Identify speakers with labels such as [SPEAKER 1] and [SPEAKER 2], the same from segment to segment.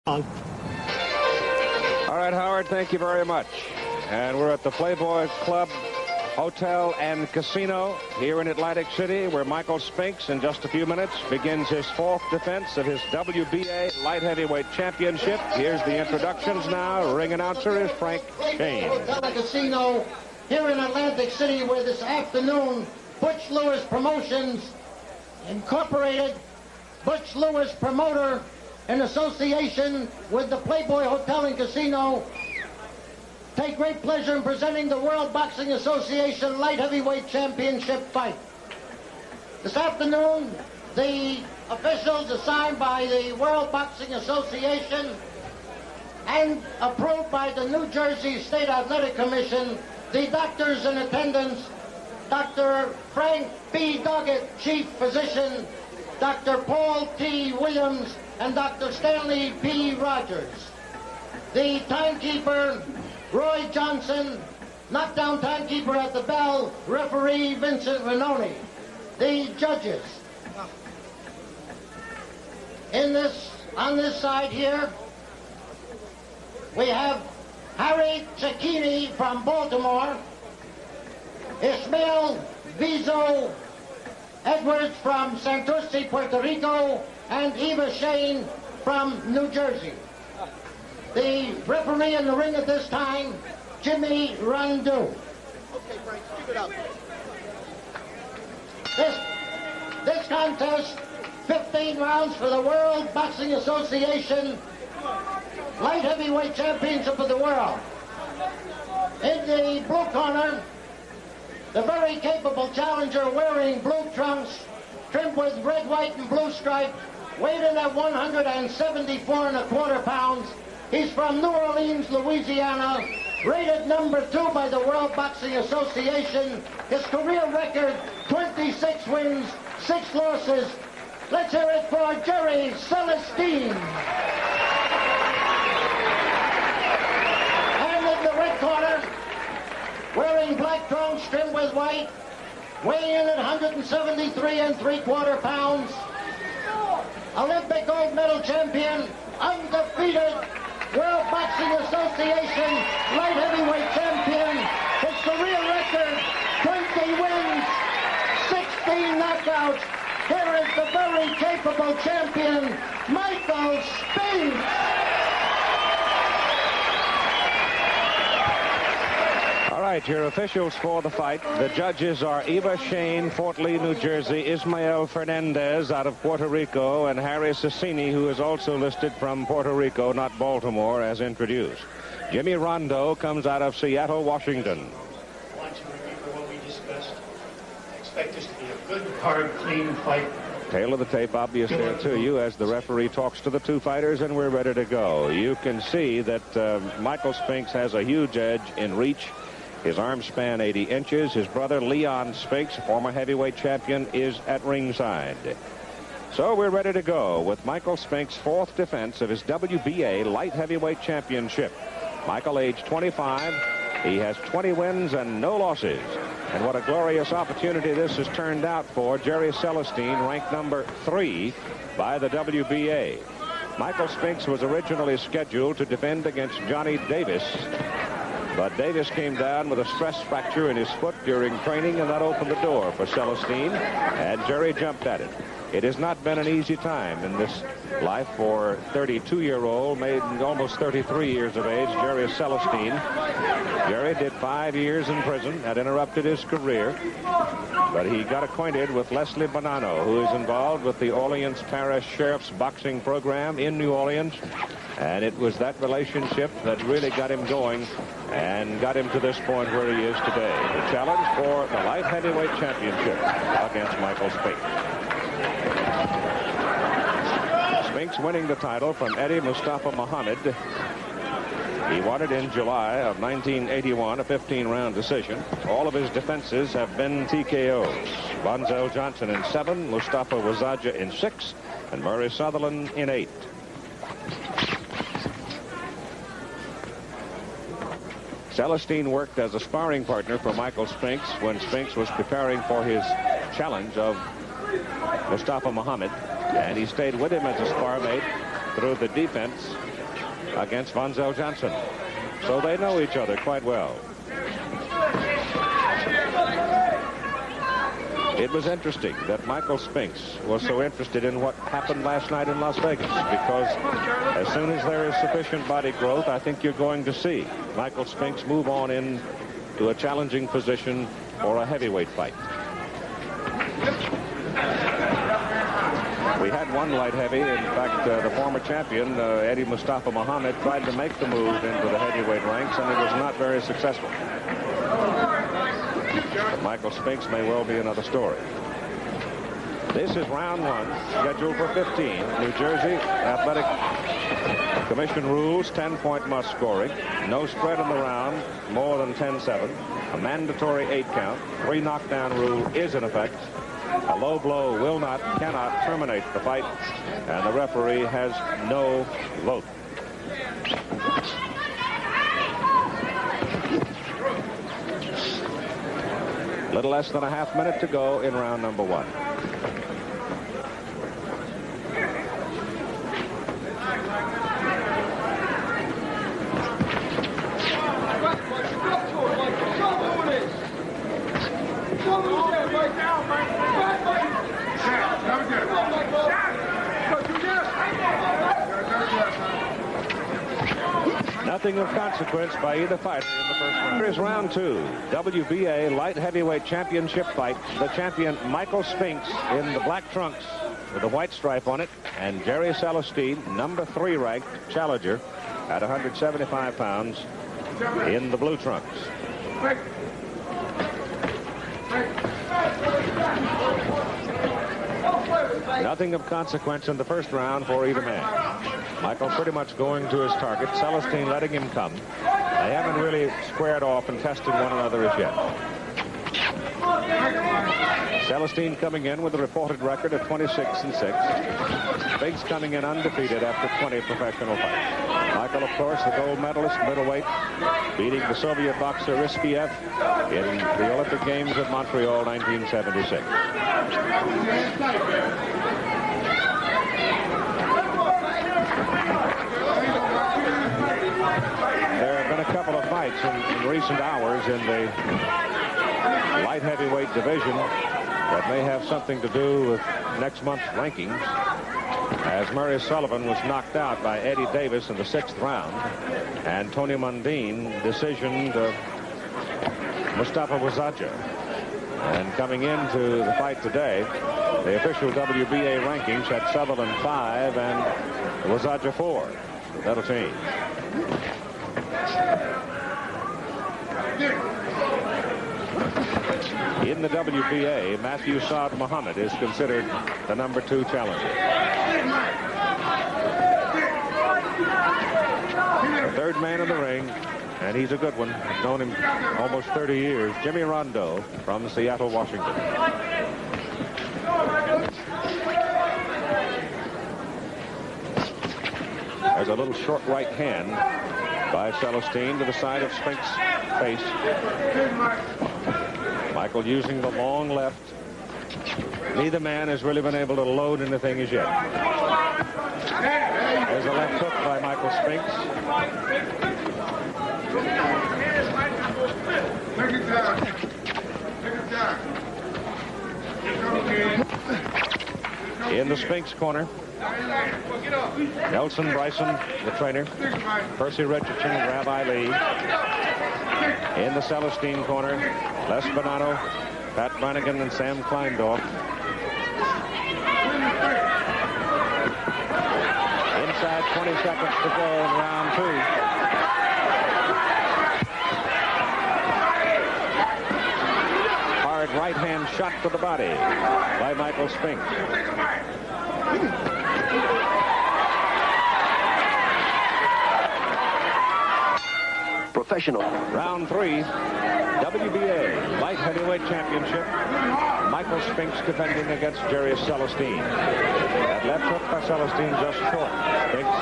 [SPEAKER 1] All right, Howard, thank you very much. And we're at the Playboy Club Hotel and Casino here in Atlantic City, where Michael Spinks, in just a few minutes, begins his fourth defense of his WBA light heavyweight championship. Here's the introductions now. Ring announcer is Frank Shane.
[SPEAKER 2] Hotel and Casino here in Atlantic City, where this afternoon Butch Lewis Promotions Incorporated, Butch Lewis Promoter, in association with the Playboy Hotel and Casino, take great pleasure in presenting the World Boxing Association Light Heavyweight Championship fight. This afternoon, the officials assigned by the World Boxing Association and approved by the New Jersey State Athletic Commission, the doctors in attendance, Dr. Frank B. Doggett, Chief Physician, Dr. Paul T. Williams, and Dr. Stanley P. Rogers. The timekeeper, Roy Johnson, knockdown timekeeper at the bell, referee Vincent Renoni. The judges. On this side here, we have Harry Cecchini from Baltimore, Ismael Vizo Edwards from Santurce, Puerto Rico, and Eva Shane from New Jersey. The referee in the ring at this time, Jimmy Rondeau.
[SPEAKER 3] Okay, Frank, keep it up.
[SPEAKER 2] This contest, 15 rounds for the World Boxing Association Light Heavyweight Championship of the World. In the blue corner, the very capable challenger wearing blue trunks, trimmed with red, white, and blue stripes, weighed in at 174 1/4 pounds. He's from New Orleans, Louisiana, rated number 2 by the World Boxing Association. His career record, 26 wins, 6 losses. Let's hear it for Jerry Celestine. And in the red corner, wearing black trunks trimmed with white, weighing in at 173 3/4 pounds. Olympic gold medal champion, undefeated World Boxing Association light heavyweight champion. His career record, 20 wins, 16 knockouts. Here is the very capable champion, Michael Spinks.
[SPEAKER 1] All right, your officials for the fight. The judges are Eva Shane, Fort Lee, New Jersey, Ismael Fernandez out of Puerto Rico, and Harry Cecchini, who is also listed from Puerto Rico, not Baltimore, as introduced. Jimmy Rondeau comes out of Seattle, Washington.
[SPEAKER 4] Watching what we discussed, I expect this to be a good, hard, clean fight.
[SPEAKER 1] Tail of the tape, obvious there to you as the referee talks to the two fighters, and we're ready to go. You can see that Michael Spinks has a huge edge in reach. His arm span 80 inches. His brother Leon Spinks, former heavyweight champion, is at ringside. So we're ready to go with Michael Spinks' fourth defense of his WBA light heavyweight championship. Michael, age 25. He has 20 wins and no losses. And what a glorious opportunity this has turned out for Jerry Celestine, ranked number 3 by the WBA. Michael Spinks was originally scheduled to defend against Johnny Davis, but Davis came down with a stress fracture in his foot during training, and that opened the door for Celestine, and Jerry jumped at it. It has not been an easy time in this life for 32-year-old, made almost 33 years of age, Jerry Celestine. Jerry did 5 years in prison, had interrupted his career, but he got acquainted with Leslie Bonanno, who is involved with the Orleans Parish Sheriff's boxing program in New Orleans. And it was that relationship that really got him going and got him to this point where he is today. The challenge for the light heavyweight championship against Michael Spinks. Spinks winning the title from Eddie Mustafa Muhammad. He won it in July of 1981, a 15-round decision. All of his defenses have been TKOs. Bonzel Johnson in 7, Mustafa Wazaja in 6, and Murray Sutherland in 8. Celestine worked as a sparring partner for Michael Spinks when Spinks was preparing for his challenge of Mustafa Muhammad, and he stayed with him as a spar mate through the defense against Von Zell Johnson. So they know each other quite well. It was interesting that Michael Spinks was so interested in what happened last night in Las Vegas, because as soon as there is sufficient body growth, I think you're going to see Michael Spinks move on into a challenging position for a heavyweight fight. We had one light heavy. In fact, the former champion, Eddie Mustafa Muhammad, tried to make the move into the heavyweight ranks, and he was not very successful. But Michael Spinks may well be another story. This is round one, scheduled for 15. New Jersey Athletic Commission rules, 10-point must scoring. No spread in the round, more than 10-7. A mandatory 8 count. 3 knockdown rule is in effect. A low blow will not, cannot terminate the fight, and the referee has no vote. Little less than a half minute to go in round number 1. Nothing of consequence by either fighter in the first round. Here is round 2, WBA light heavyweight championship fight. The champion Michael Spinks in the black trunks with a white stripe on it, and Jerry Celestine, number 3 ranked challenger at 175 pounds, in the blue trunks. Nothing of consequence in the first round for either man. Michael pretty much going to his target. Celestine letting him come. They haven't really squared off and tested one another as yet. Celestine coming in with a reported record of 26-6. Spinks coming in undefeated after 20 professional fights. Michael, of course, the gold medalist, middleweight, beating the Soviet boxer Riskiev in the Olympic Games of Montreal, 1976. There have been a couple of fights in recent hours in the light heavyweight division that may have something to do with next month's rankings, as Murray Sullivan was knocked out by Eddie Davis in the 6th round, and Tony Mundine decisioned Mustafa Wazaja. And coming into the fight today, the official WBA rankings had Sutherland 5 and Wazaja 4. That'll change. In the WBA, Matthew Saad Muhammad is considered the number 2 challenger. The third man in the ring, and he's a good one. I've known him almost 30 years. Jimmy Rondo from Seattle, Washington. There's a little short right hand by Celestine to the side of Spinks' face. Michael using the long left. Neither man has really been able to load anything as yet. There's a left hook by Michael Spinks. In the Spinks corner, Nelson Bryson, the trainer, Percy Richardson, and Rabbi Lee. In the Celestine corner, Les Bonanno, Pat Brannigan, and Sam Kleindorf. Inside 20 seconds to go in round 2. Hard right hand shot to the body by Michael Spinks.
[SPEAKER 5] Professional.
[SPEAKER 1] Round 3, WBA light heavyweight championship. Michael Spinks defending against Jerry Celestine. That left hook by Celestine just short. Spinks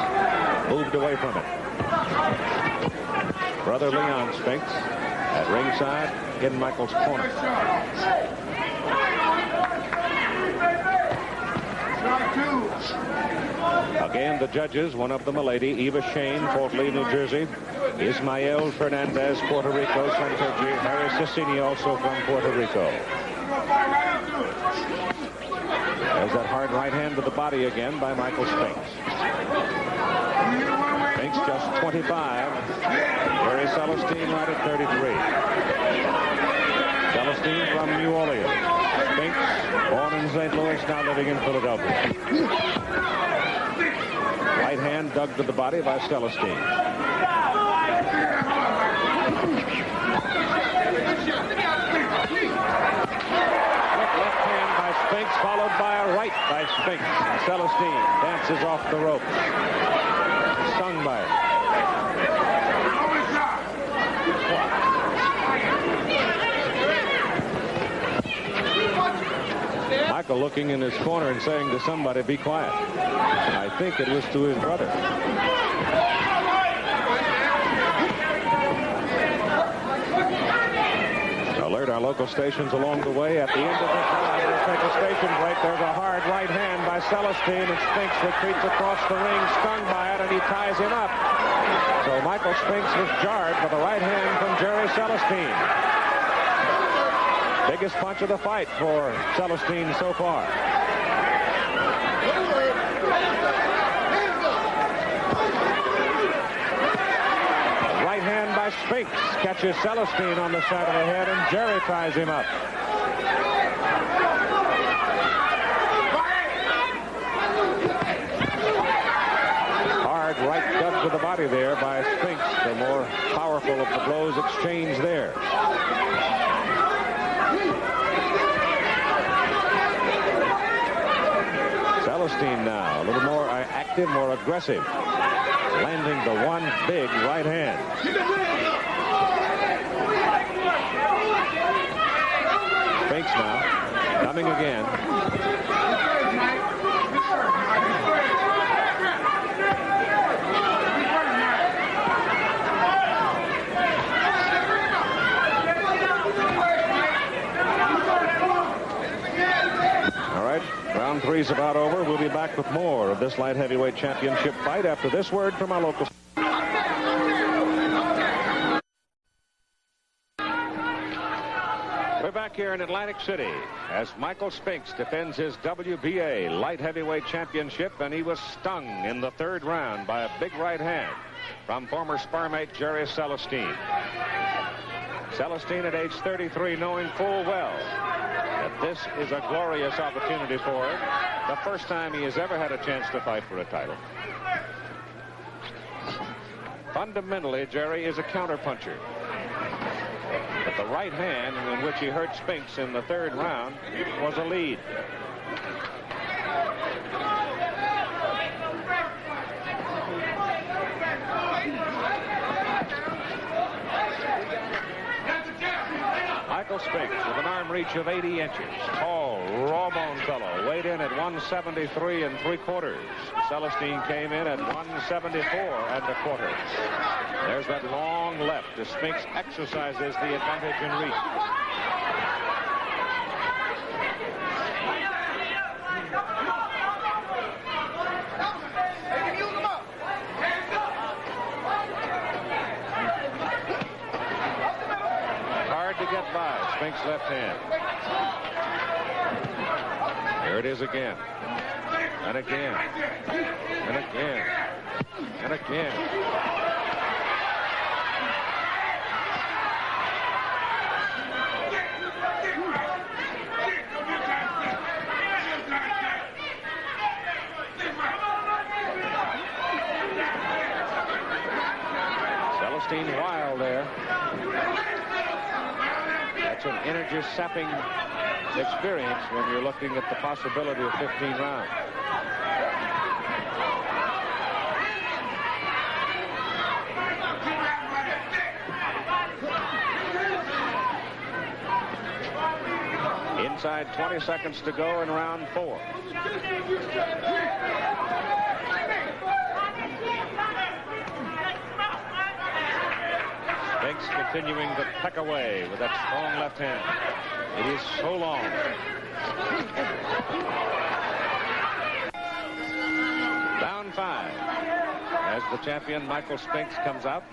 [SPEAKER 1] moved away from it. Brother Leon Spinks at ringside in Michael's corner. Again, the judges, one of them a lady, Eva Shane, Fort Lee, New Jersey. Ismael Fernandez, Puerto Rico, Santoji. Harry Cecchini, also from Puerto Rico. There's that hard right hand to the body again by Michael Spinks. Spinks just 25. Jerry Celestine right at 33. Celestine from New Orleans. Spinks, born in St. Louis, now living in Philadelphia. Right hand dug to the body by Celestine. Left hand by Spinks, followed by a right by Spinks. Celestine dances off the ropes. Stung by it. Michael looking in his corner and saying to somebody, be quiet. I think it was to his brother. Alert our local stations along the way. At the end of this round, we'll take a station break. There's a hard right hand by Celestine, and Spinks retreats across the ring, stung by it, and he ties him up. So Michael Spinks was jarred with a right hand from Jerry Celestine. Biggest punch of the fight for Celestine so far. Right hand by Spinks catches Celestine on the side of the head, and Jerry ties him up. Hard right dug to the body there by Spinks. The more powerful of the blows exchanged there. Celestine now, a little more active, more aggressive, landing the one big right hand. Spinks now, coming again. Round three's about over. We'll be back with more of this light heavyweight championship fight after this word from our local. We're back here in Atlantic City as Michael Spinks defends his WBA light heavyweight championship, and he was stung in the third round by a big right hand from former sparmate Jerry Celestine. Celestine at age 33, knowing full well that this is a glorious opportunity for him. The first time he has ever had a chance to fight for a title. Fundamentally, Jerry is a counterpuncher. But the right hand in which he hurt Spinks in the third round was a lead. Michael Spinks with an arm reach of 80 inches. Tall, raw-boned fellow. Weighed in at 173 3/4. Celestine came in at 174 1/4. There's that long left as Spinks exercises the advantage in reach. To get by. Spinks left hand. There it is again. And again. And again. And again. Celestine wild there. That's an energy-sapping experience when you're looking at the possibility of 15 rounds. Inside 20 seconds to go in round 4. Spinks continuing to peck away with that strong left hand. It is so long. as the champion, Michael Spinks, comes out.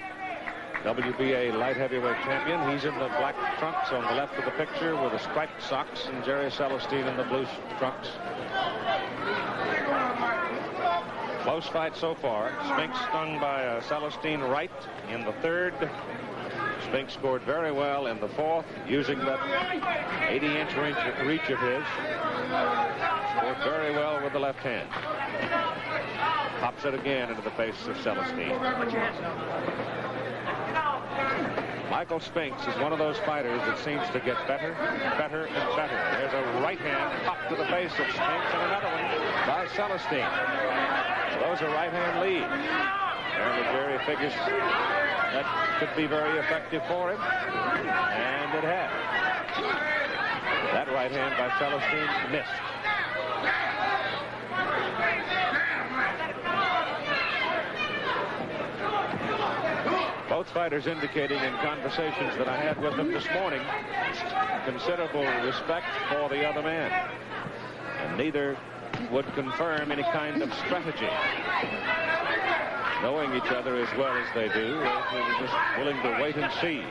[SPEAKER 1] WBA light heavyweight champion. He's in the black trunks on the left of the picture with the striped socks, and Jerry Celestine in the blue trunks. Close fight so far. Spinks stung by Celestine right in the third. Spinks scored very well in the fourth, using that 80-inch reach of his. Scored very well with the left hand. Pops it again into the face of Celestine. Michael Spinks is one of those fighters that seems to get better, better, and better. There's a right hand pop to the face of Spinks, and another one by Celestine. So those are right hand leads. Apparently Jerry figures that could be very effective for him, and it has. That right hand by Celestine missed. Both fighters indicating in conversations that I had with them this morning considerable respect for the other man. And neither would confirm any kind of strategy. Knowing each other as well as they do, they were just willing to wait and see.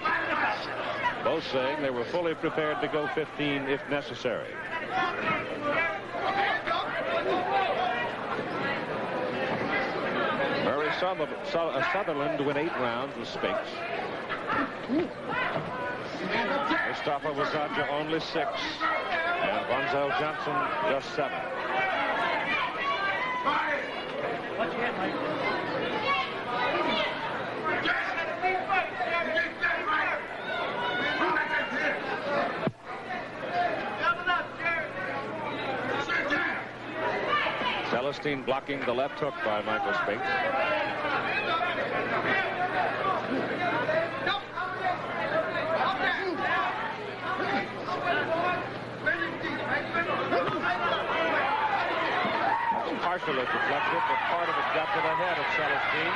[SPEAKER 1] Both saying they were fully prepared to go 15 if necessary. Murray Sutherland win 8 rounds with Spinks. Mustafa Wasadja only 6. And Bonzel Johnson just 7.
[SPEAKER 4] Watch your head, Mike.
[SPEAKER 1] Celestine blocking the left hook by Michael Spinks. Partially deflected, but part of it got to the head of Celestine.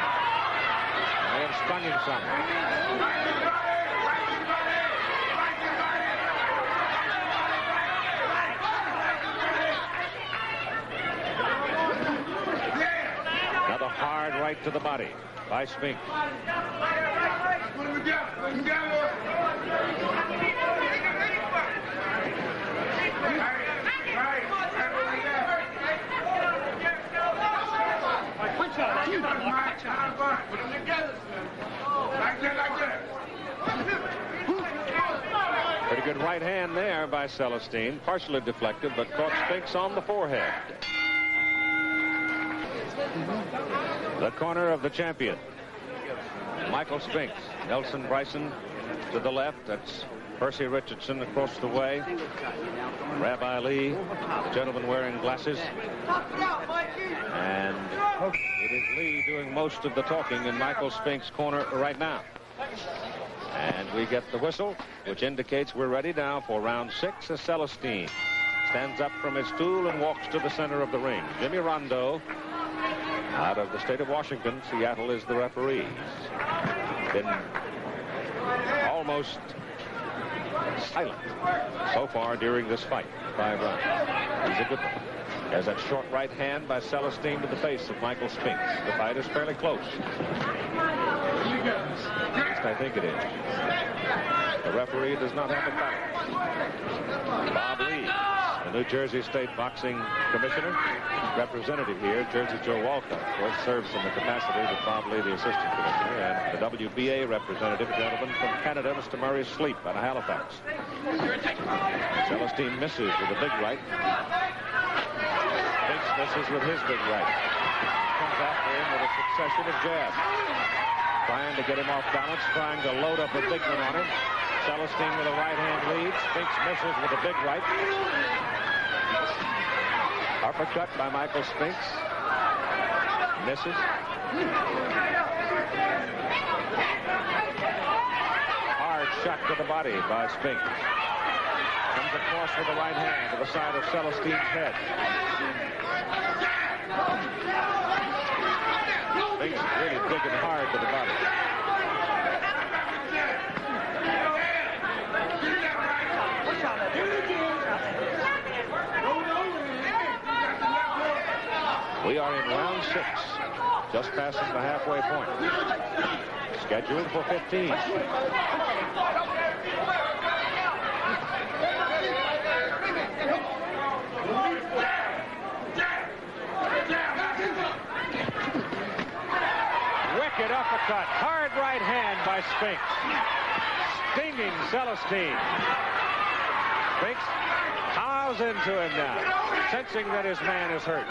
[SPEAKER 1] May have stung him some. Another hard right to the body by Spinks. Pretty good right hand there by Celestine, partially deflected, but caught Spinks on the forehead. The corner of the champion, Michael Spinks. Nelson Bryson to the left. That's Percy Richardson across the way. Rabbi Lee, the gentleman wearing glasses. And it is Lee doing most of the talking in Michael Spinks' corner right now. And we get the whistle, which indicates we're ready now for round 6 as Celestine stands up from his stool and walks to the center of the ring. Jimmy Rondo, out of the state of Washington. Seattle is the referee. He's been almost silent so far during this fight. 5 rounds. He's a good one. There's that short right hand by Celestine to the face of Michael Spinks. The fight is fairly close. At least I think it is. The referee does not have a foul. Bob Lee, the New Jersey State Boxing Commissioner, representative here. Jersey Joe Walcott, of course, serves in the capacity of Bob Lee, the Assistant Commissioner, and the WBA representative, a gentleman from Canada, Mr. Murray Sleep, out of Halifax. Celestine misses with a big right. Spinks misses with his big right. Comes after him with a succession of jabs. Trying to get him off balance, trying to load up a big one on him. Celestine with a right hand lead. Spinks misses with a big right. Uppercut by Michael Spinks. Misses. Hard shot to the body by Spinks. Comes across with the right hand to the side of Celestine's head. Spinks is really digging hard to the body. We are in round 6. just passing the halfway point. Scheduled for 15. Wicked uppercut. Hard right hand by Spinks. Stinging Celestine. Spinks piles into him now, sensing that his man is hurt.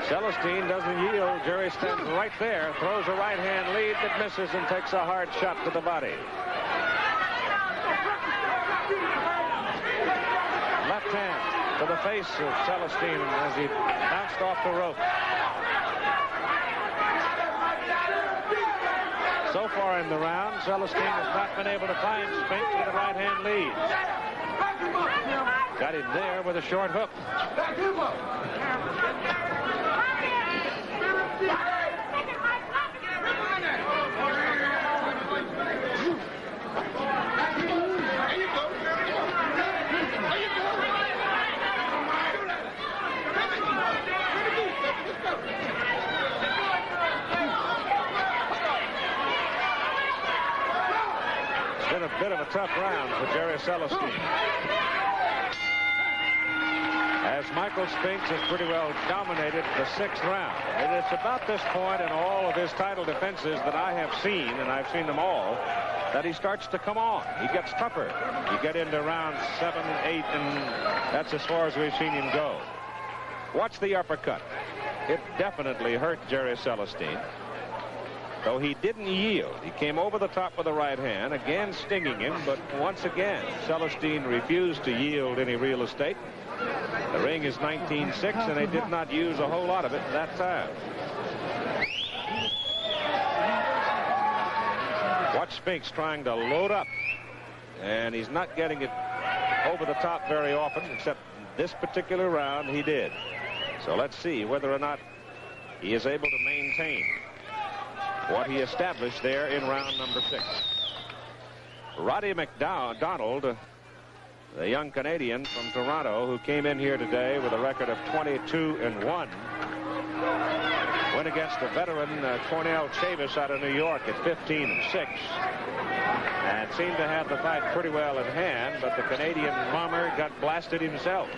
[SPEAKER 1] Celestine doesn't yield. Jerry stands right there, throws a right hand lead that misses and takes a hard shot to the body. Left hand to the face of Celestine as he bounced off the rope. So far in the round, Celestine has not been able to find Spinks with a right hand lead. Got him there with a short hook. It's been a bit of a tough round for Jerry Celestine, as Michael Spinks has pretty well dominated the 6th round. And it's about this point in all of his title defenses that I have seen, and I've seen them all, that he starts to come on. He gets tougher. You get into round 7, 8, and that's as far as we've seen him go. Watch the uppercut. It definitely hurt Jerry Celestine, though he didn't yield. He came over the top with the right hand, again stinging him, but once again, Celestine refused to yield any real estate. The ring is 19-6, and they did not use a whole lot of it that time. Watch Spinks trying to load up, and he's not getting it over the top very often, except this particular round he did. So let's see whether or not he is able to maintain what he established there in round number 6. Roddy McDonald, the young Canadian from Toronto, who came in here today with a record of 22-1, went against the veteran Cornell Chavis out of New York at 15-6, and seemed to have the fight pretty well in hand, but the Canadian bomber got blasted himself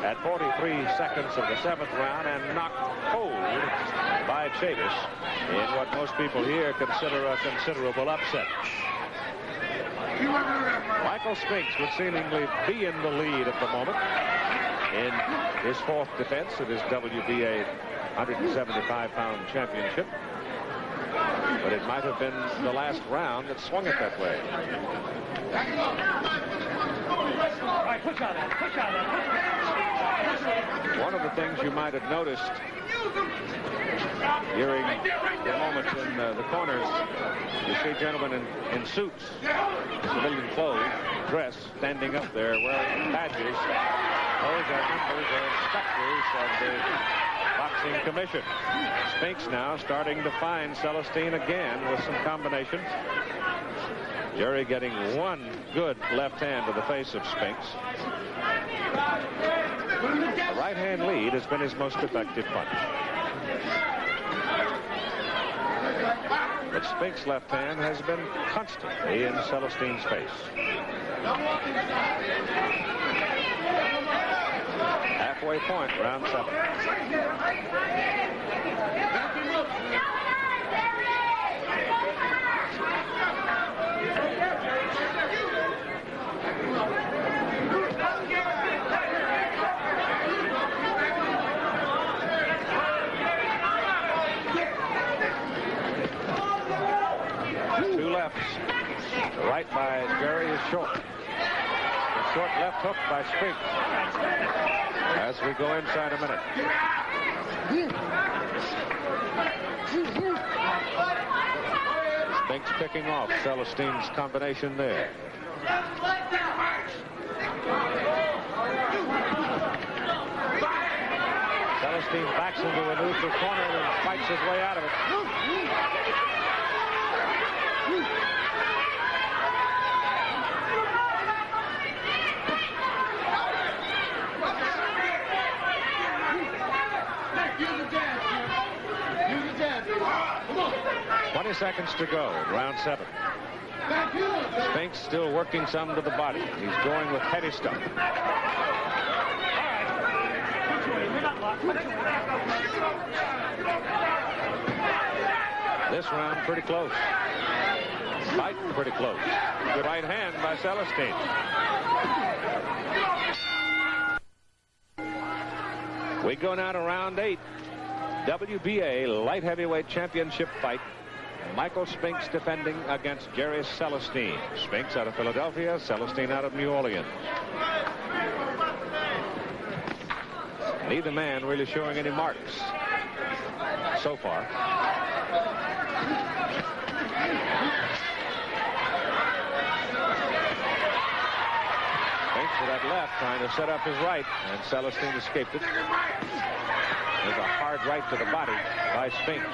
[SPEAKER 1] at 43 seconds of the 7th round and knocked cold by Chavis in what most people here consider a considerable upset. Michael Spinks would seemingly be in the lead at the moment in his 4th defense of his WBA 175-pound championship, but it might have been the last round that swung it that way. One of the things you might have noticed during the moments in the corners, you see gentlemen in suits, civilian clothes, dress, standing up there wearing badges. Those are members or inspectors of the boxing commission. Spinks now starting to find Celestine again with some combinations. Jerry getting one good left hand to the face of Spinks. The right hand lead has been his most effective punch. But Spinks' left hand has been constantly in Celestine's face. Halfway point, round 7. Two lefts. The right by Jerry is short. The short left hook by Spinks. As we go inside a minute. Spinks picking off Celestine's combination there. Celestine backs into a neutral corner and fights his way out of it. 20 seconds to go in round 7. Spinks still working some to the body. He's going with heavy stuff. This round pretty close. Fight pretty close. Good right hand by Celestine. We go now to round 8. WBA light heavyweight championship fight. Michael Spinks defending against Jerry Celestine. Spinks out of Philadelphia, Celestine out of New Orleans. Neither man really showing any marks so far. Spinks with that left trying to set up his right, and Celestine escaped it. There's a hard right to the body by Spinks.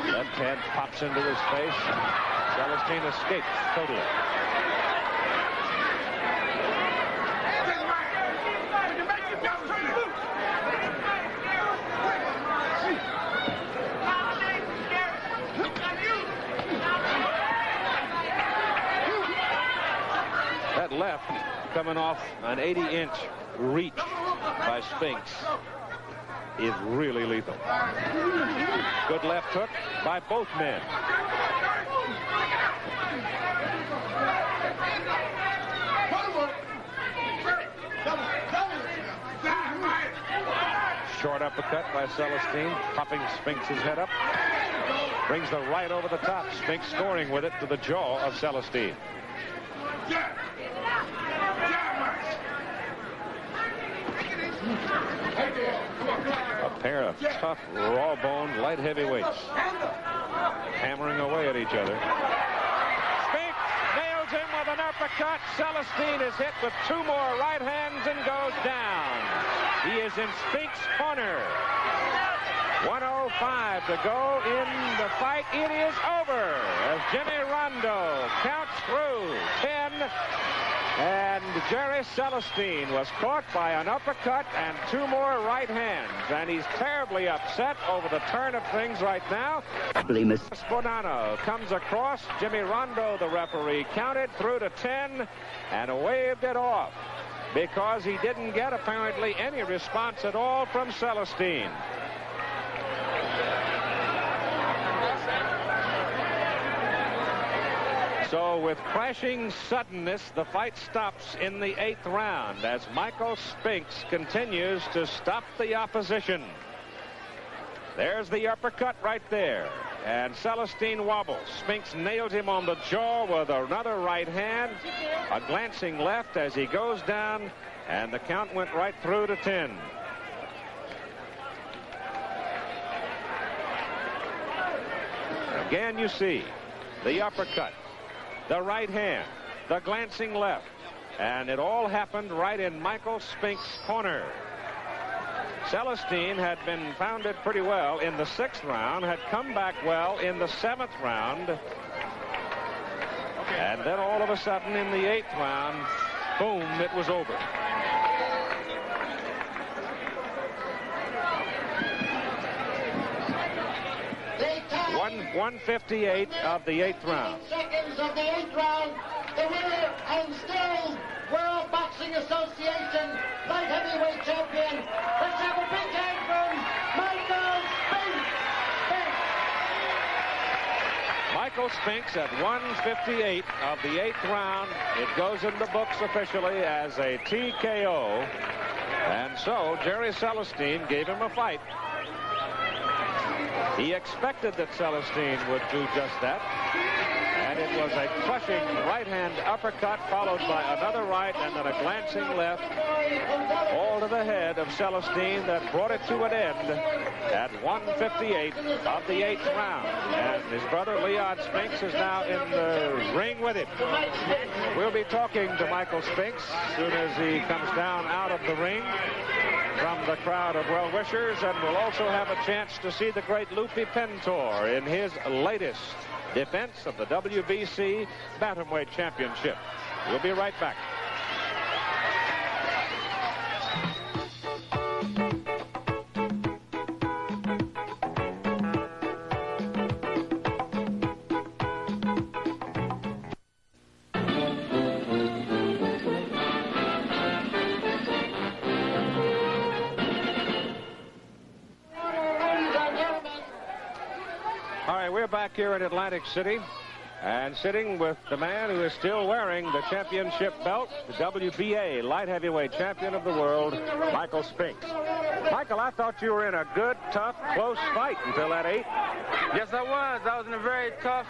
[SPEAKER 1] Left hand pops into his face. Celestine escapes totally. That left coming off an 80-inch reach by Spinks is really lethal. Good left hook by both men. Short uppercut by Celestine, popping Spinks' head up. Brings the right over the top. Spinks scoring with it to the jaw of Celestine. A pair of tough, raw-boned, light heavyweights hammering away at each other. Spinks nails him with an uppercut. Celestine is hit with 2 more right hands and goes down. He is in Spinks' corner. 1:05 to go in the fight. It is over as Jimmy Rondo counts through 10. And Jerry Celestine was caught by an uppercut and 2 more right hands. And he's terribly upset over the turn of things right now. Bonanno comes across. Jimmy Rondo, the referee, counted through to 10 and waved it off because he didn't get apparently any response at all from Celestine. So with crashing suddenness, the fight stops in the 8th round as Michael Spinks continues to stop the opposition. There's the uppercut right there. And Celestine wobbles. Spinks nails him on the jaw with another right hand. A glancing left as he goes down. And the count went right through to 10. Again, you see the uppercut, the right hand, the glancing left, and it all happened right in Michael Spinks' corner. Celestine had been pounded pretty well in the 6th round, had come back well in the 7th round, and then all of a sudden in the 8th round, boom, it was over. 1:58 of the 8th round.
[SPEAKER 2] Seconds of the 8th round. The winner and still World Boxing Association light heavyweight champion. Let's have a big hand from Michael Spinks.
[SPEAKER 1] Michael Spinks at 1:58 of the 8th round. It goes in the books officially as a TKO. And so Jerry Celestine gave him a fight. He expected that Celestine would do just that. And it was a crushing right-hand uppercut followed by another right and then a glancing left. All to the head of Celestine that brought it to an end at 1:58 of the 8th round. And his brother Leon Spinks is now in the ring with him. We'll be talking to Michael Spinks as soon as he comes down out of the ring from the crowd of well-wishers, and we'll also have a chance to see the great Lupe Pintor in his latest defense of the WBC Bantamweight Championship. We'll be right back. back here in Atlantic City. And sitting with the man who is still wearing the championship belt, the WBA light heavyweight champion of the world, Michael Spinks. Michael, I thought you were in a good, tough, close fight until that 8.
[SPEAKER 5] Yes, I was. I was in a very tough,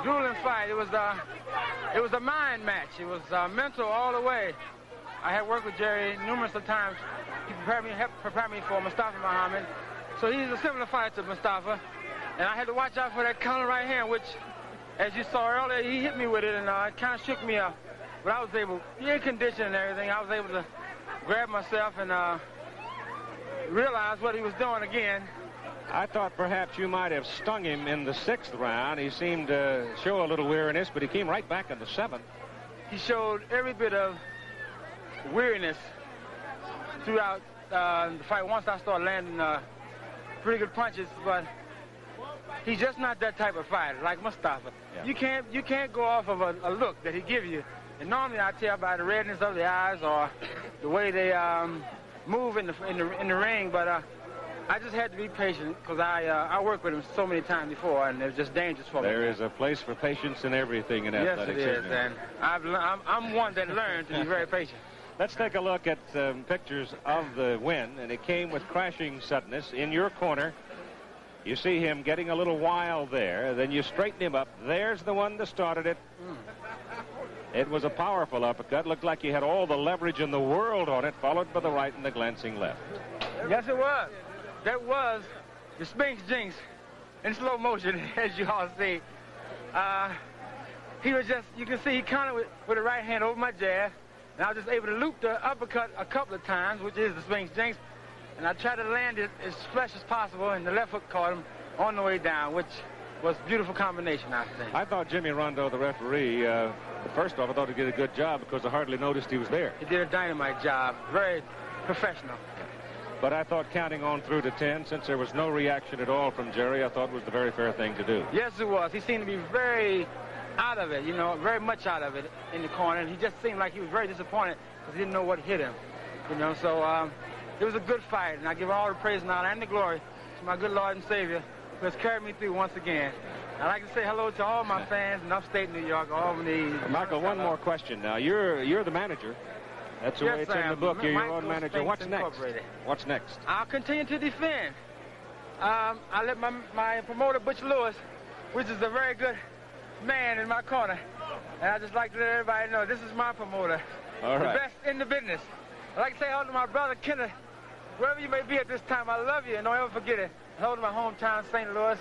[SPEAKER 5] grueling fight. It was a mind match. It was mental all the way. I had worked with Jerry numerous of times. He helped prepare me for Mustafa Muhammad. So he's a similar fighter to Mustafa. And I had to watch out for that counter right hand, which, as you saw earlier, he hit me with it, and it kind of shook me up. But I was able, in condition and everything, I was able to grab myself and realize what he was doing again.
[SPEAKER 1] I thought perhaps you might have stung him in the 6th round. He seemed to show a little weariness, but he came right back in the 7th.
[SPEAKER 5] He showed every bit of weariness throughout the fight. Once I started landing pretty good punches, but he's just not that type of fighter like Mustafa. Yeah. You can't go off of a look that he gives you. And normally I tell by the redness of the eyes or the way they move in the ring. But I just had to be patient because I worked with him so many times before, and it was just dangerous for me.
[SPEAKER 1] There is a place for patience in everything in athletics.
[SPEAKER 5] Yes, it is, and I'm one that learned to be very patient.
[SPEAKER 1] Let's take a look at pictures of the win, and it came with crashing suddenness. In your corner, you see him getting a little wild there. Then you straighten him up. There's the one that started it. It was a powerful uppercut. Looked like he had all the leverage in the world on it, followed by the right and the glancing left.
[SPEAKER 5] Yes, it was. That was the Spinks jinx in slow motion, as you all see. He was just, you can see he countered with the right hand over my jab, and I was just able to loop the uppercut a couple of times, which is the Spinks jinx, and I tried to land it as flush as possible, and the left hook caught him on the way down, which was a beautiful combination, I think.
[SPEAKER 1] I thought Jimmy Rondo, the referee, first off, I thought he did a good job because I hardly noticed he was there.
[SPEAKER 5] He did a dynamite job, very professional.
[SPEAKER 1] But I thought counting on through to 10, since there was no reaction at all from Jerry, I thought was the very fair thing to do.
[SPEAKER 5] Yes, it was. He seemed to be very out of it, you know, very much out of it in the corner. And he just seemed like he was very disappointed because he didn't know what hit him, you know. So it was a good fight, and I give all the praise and honor and the glory to my good Lord and Savior who has carried me through once again. I'd like to say hello to all my fans in upstate New York, Albany.
[SPEAKER 1] Michael, one more question. Now, you're the manager. That's the way it's in the book. You're your own manager. What's next? What's next?
[SPEAKER 5] I'll continue to defend. I let my promoter, Butch Lewis, which is a very good man in my corner. And I just like to let everybody know this is my promoter.
[SPEAKER 1] All right.
[SPEAKER 5] The best in the business. I'd like to say hello to my brother, Kenneth. Wherever you may be at this time, I love you, and don't ever forget it. Hello to my hometown, St. Louis.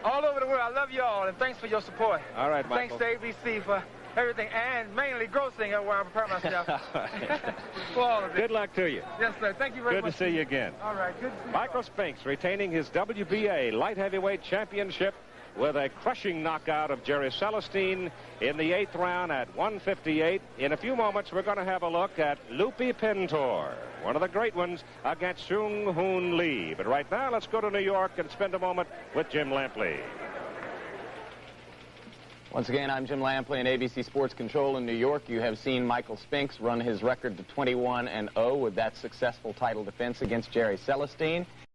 [SPEAKER 5] All over the world, I love you all, and thanks for your support.
[SPEAKER 1] All right, Michael.
[SPEAKER 5] Thanks to ABC for everything, and mainly grossing where I prepare myself for all of it.
[SPEAKER 1] Good luck to you.
[SPEAKER 5] Yes, sir. Thank you very much.
[SPEAKER 1] Good to see you again.
[SPEAKER 5] All right, good to see you.
[SPEAKER 1] Michael Spinks retaining his WBA light heavyweight championship with a crushing knockout of Jerry Celestine in the 8th round at 158. In a few moments, we're going to have a look at Lupi Pintor, one of the great ones, against Sung Hoon Lee. But right now, let's go to New York and spend a moment with Jim Lampley.
[SPEAKER 6] Once again, I'm Jim Lampley in ABC Sports Control in New York. You have seen Michael Spinks run his record to 21-0 with that successful title defense against Jerry Celestine.